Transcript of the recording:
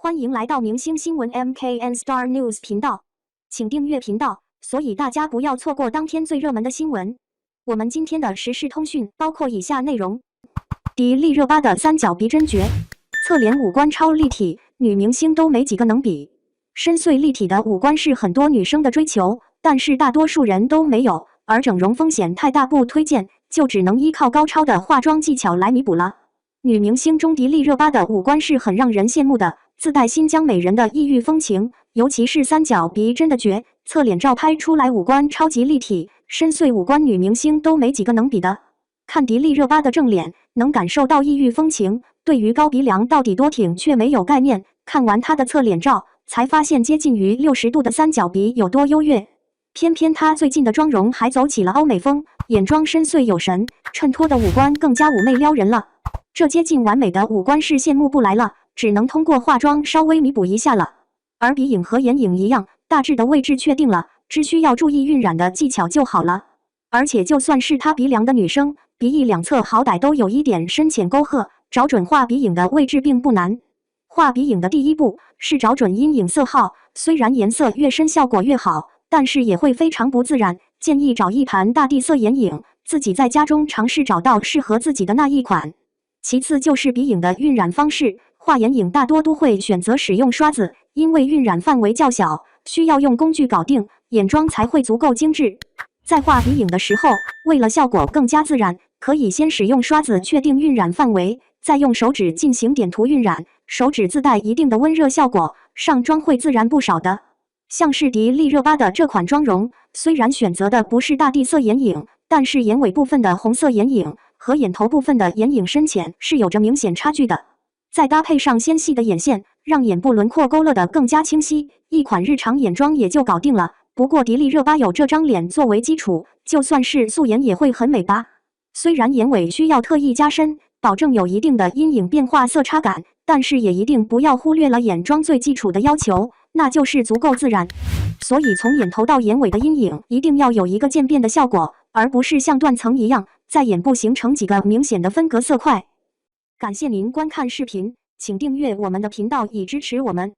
欢迎来到明星新闻 MKN Star News 频道，请订阅频道，所以大家不要错过当天最热门的新闻。我们今天的时事通讯包括以下内容：迪丽热巴的三角鼻真绝，侧脸五官超立体，女明星都没几个能比。深邃立体的五官是很多女生的追求，但是大多数人都没有，而整容风险太大不推荐，就只能依靠高超的化妆技巧来弥补了。女明星中迪丽热巴的五官是很让人羡慕的，自带新疆美人的异域风情，尤其是三角鼻真的绝，侧脸照拍出来五官超级立体，深邃五官女明星都没几个能比的。看迪丽热巴的正脸，能感受到异域风情，对于高鼻梁到底多挺却没有概念，看完她的侧脸照，才发现接近于60度的三角鼻有多优越。偏偏她最近的妆容还走起了欧美风，眼妆深邃有神，衬托的五官更加妩媚撩人了。这接近完美的五官是羡慕不来了，只能通过化妆稍微弥补一下了。而鼻影和眼影一样，大致的位置确定了，只需要注意晕染的技巧就好了。而且就算是塌鼻梁的女生，鼻翼两侧好歹都有一点深浅沟壑，找准画鼻影的位置并不难。画鼻影的第一步是找准阴影色号，虽然颜色越深效果越好，但是也会非常不自然，建议找一盘大地色眼影，自己在家中尝试找到适合自己的那一款。其次就是鼻影的晕染方式，画眼影大多都会选择使用刷子，因为晕染范围较小，需要用工具搞定，眼妆才会足够精致。在画鼻影的时候，为了效果更加自然，可以先使用刷子确定晕染范围，再用手指进行点涂晕染，手指自带一定的温热效果，上妆会自然不少的。像是迪丽热巴的这款妆容，虽然选择的不是大地色眼影，但是眼尾部分的红色眼影和眼头部分的眼影深浅是有着明显差距的。再搭配上纤细的眼线，让眼部轮廓勾勒得更加清晰，一款日常眼妆也就搞定了。不过迪丽热巴有这张脸作为基础，就算是素颜也会很美吧。虽然眼尾需要特意加深，保证有一定的阴影变化色差感，但是也一定不要忽略了眼妆最基础的要求，那就是足够自然。所以从眼头到眼尾的阴影一定要有一个渐变的效果，而不是像断层一样在眼部形成几个明显的分隔色块。感谢您观看视频，请订阅我们的频道以支持我们。